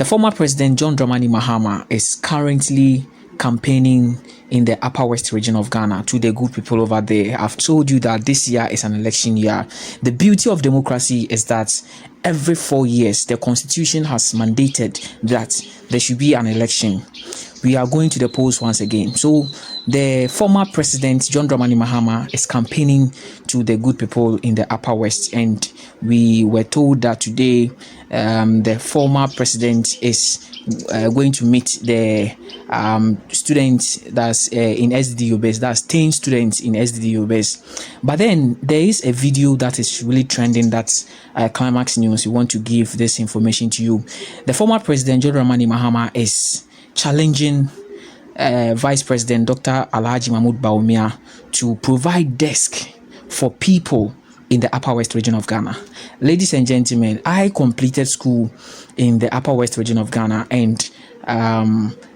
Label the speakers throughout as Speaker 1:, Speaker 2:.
Speaker 1: former President John Dramani Mahama is currently campaigning in the Upper West region of Ghana. To the good people over there, I've told you that this year is an election year. The beauty of democracy is that every 4 years, the constitution has mandated that there should be an election. We are going to the polls once again. So the former president John Dramani Mahama is campaigning to the good people in the Upper West, and we were told that today the former president is going to meet the students that's in SDDU base, that's 10 students in SDDU base. But then there is a video that is really trending, that's Climax News. We want to give this information to you. The former president John Dramani Mahama is challenging Vice President Dr. Alhaji Mahmoud Bawumia to provide desk for people in the Upper West region of Ghana. Ladies and gentlemen, I completed school in the Upper West region of Ghana, and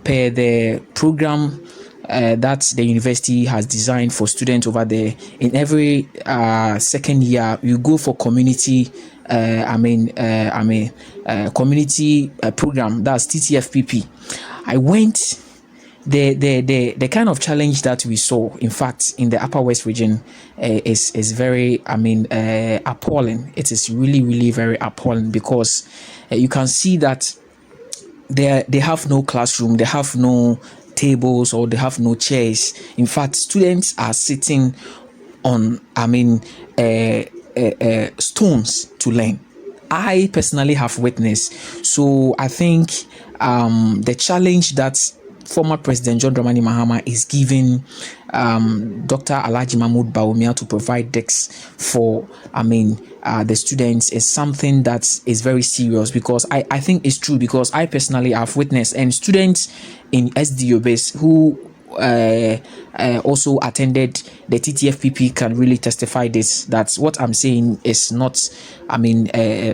Speaker 1: per the program that the university has designed for students over there, in every second year you go for community community program, that's TTFPP. I went. The kind of challenge that we saw, in fact, in the Upper West region is very, appalling. It is really very appalling, because you can see that they have no classroom, they have no tables, or they have no chairs. In fact, students are sitting on stones to learn. I personally have witnessed. So I think the challenge that former President John Dramani Mahama is giving Dr. Alhaji Mahmoud Bawumia to provide desks for the students is something that is very serious, because I think it's true, because I personally have witnessed, and students in SDO base who also attended the TTFPP can really testify this, that what I'm saying is not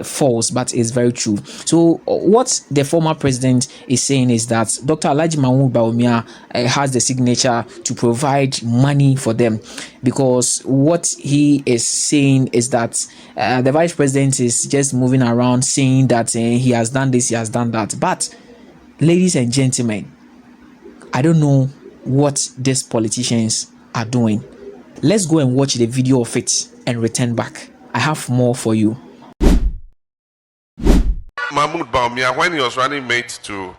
Speaker 1: false, but is very true. So what the former president is saying is that Dr. Alhaji Mahmoud Bawumia has the signature to provide money for them, because what he is saying is that the vice president is just moving around saying that he has done this, he has done that. But ladies and gentlemen, I don't know what these politicians are doing. Let's go and watch the video of it and return back. I have more for you.
Speaker 2: Mahmoud Bawumia, when he was running mate to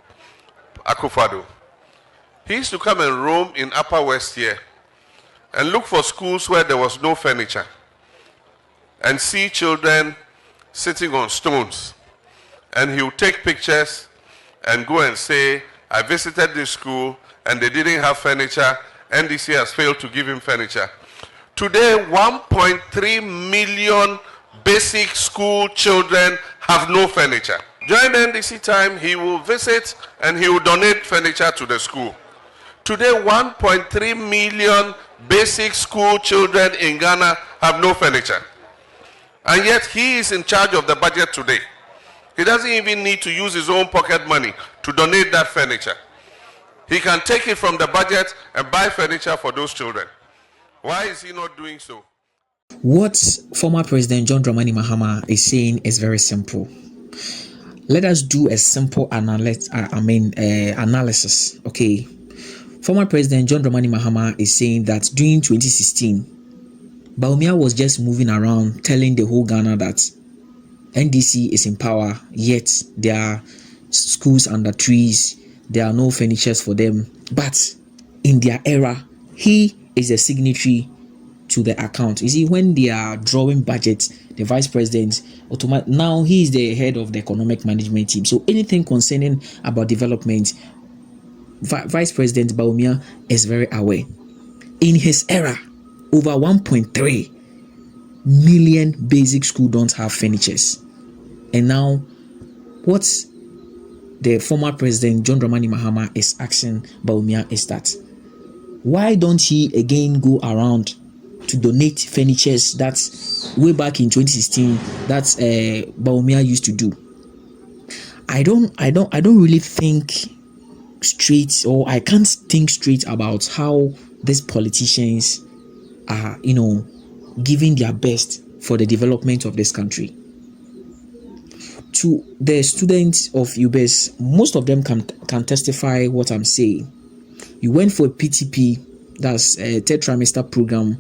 Speaker 2: Akufo-Addo, he used to come and roam in Upper West here and look for schools where there was no furniture and see children sitting on stones. And he would take pictures and go and say, I visited this school and they didn't have furniture. NDC has failed to give him furniture. Today, 1.3 million basic school children have no furniture. During the NDC time, he will visit and he will donate furniture to the school. Today, 1.3 million basic school children in Ghana have no furniture. And yet, he is in charge of the budget today. He doesn't even need to use his own pocket money to donate that furniture. He can take it from the budget and buy furniture for those children. Why is he not doing so?
Speaker 1: What former President John Dramani Mahama is saying is very simple. Let us do a simple analysis. Okay. Former President John Dramani Mahama is saying that during 2016, Bawumia was just moving around telling the whole Ghana that NDC is in power, yet there are schools under trees, there are no furnitures for them. But in their era, he is a signatory to the account. You see, when they are drawing budget, the vice president, now he is the head of the economic management team. So anything concerning about development, Vice President Bawumia is very aware. In his era, over 1.3 million basic schools don't have furnitures. And now, what's the former president John Dramani Mahama is asking Bawumia is that, why don't he again go around to donate furnitures that's way back in 2016 that's Bawumia used to do? I don't really think straight, or I can't think straight about how these politicians are, giving their best for the development of this country. to the students of UBS, most of them can testify what I'm saying. You went for a PTP, that's a third trimester program,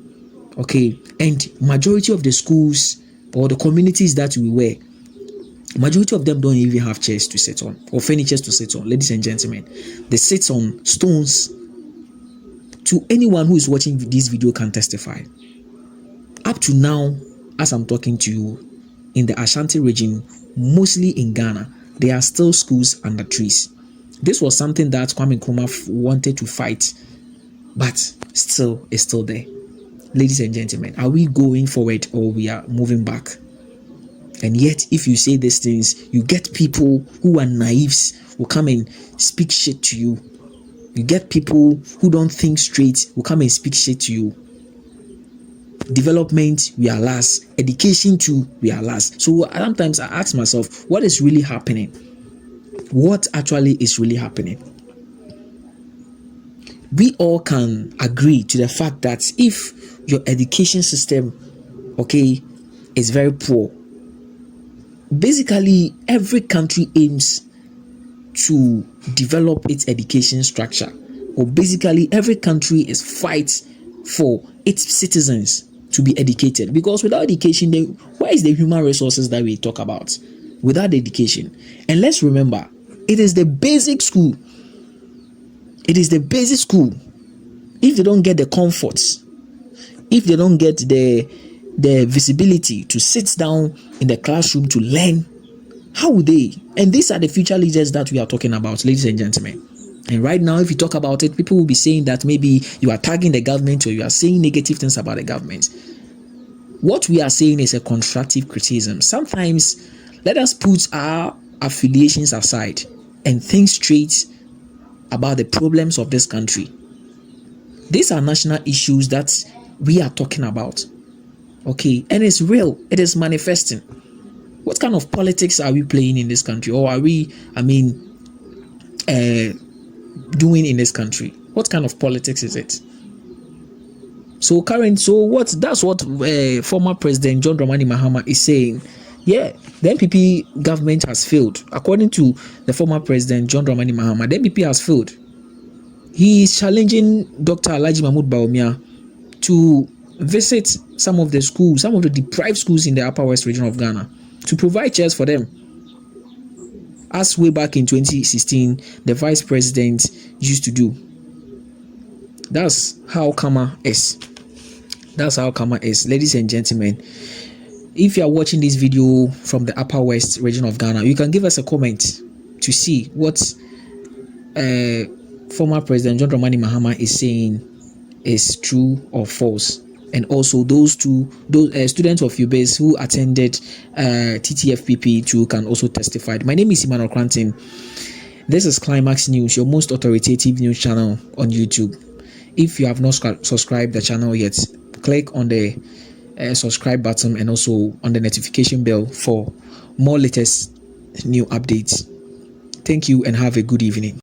Speaker 1: okay, and majority of the schools or the communities that we were, majority of them don't even have chairs to sit on or furnitures to sit on. Ladies and gentlemen, they sit on stones. To anyone who is watching this video can testify. Up to now, as I'm talking to you, in the Ashanti region, mostly in Ghana, there are still schools under trees. This was something that Kwame Nkrumah wanted to fight, but still is still there. Ladies and gentlemen, are we going forward or we are moving back? And yet, if you say these things, you get people who are naives who come and speak shit to you. You get people who don't think straight who come and speak shit to you. Development, we are last. Education too, we are last. So sometimes I ask myself, what is really happening? What actually is really happening? We all can agree to the fact that if your education system, okay, is very poor, basically every country aims to develop its education structure, or basically every country is fights for its citizens to be educated, because without education, then where is the human resources that we talk about? Without education. And let's remember, it is the basic school. It is the basic school. If they don't get the comforts, if they don't get the visibility to sit down in the classroom to learn, how would they? And these are the future leaders that we are talking about, ladies and gentlemen. And right now, if you talk about it, people will be saying that maybe you are tagging the government or you are saying negative things about the government. What we are saying is a constructive criticism. Sometimes let us put our affiliations aside and think straight about the problems of this country. These are national issues that we are talking about. Okay, and it's real, it is manifesting. What kind of politics are we playing in this country, or are we, doing in this country? What kind of politics is it? That's what former President John Dramani Mahama is saying. Yeah, the NPP government has failed. According to the former President John Dramani Mahama, the NPP has failed. He is challenging Dr. Alhaji Mahmoud Bawumia to visit some of the schools, some of the deprived schools in the Upper West region of Ghana, to provide chairs for them. As way back in 2016, the vice president used to do. That's how Karma is. That's how Karma is. Ladies and gentlemen, if you are watching this video from the Upper West region of Ghana, you can give us a comment to see what former President John Dramani Mahama is saying is true or false. And also those students of UBS who attended TTFPP too can also testify. My name is Emmanuel Cranton. This is Climax News, your most authoritative news channel on YouTube. If you have not subscribed the channel yet, click on the subscribe button and also on the notification bell for more latest new updates. Thank you and have a good evening.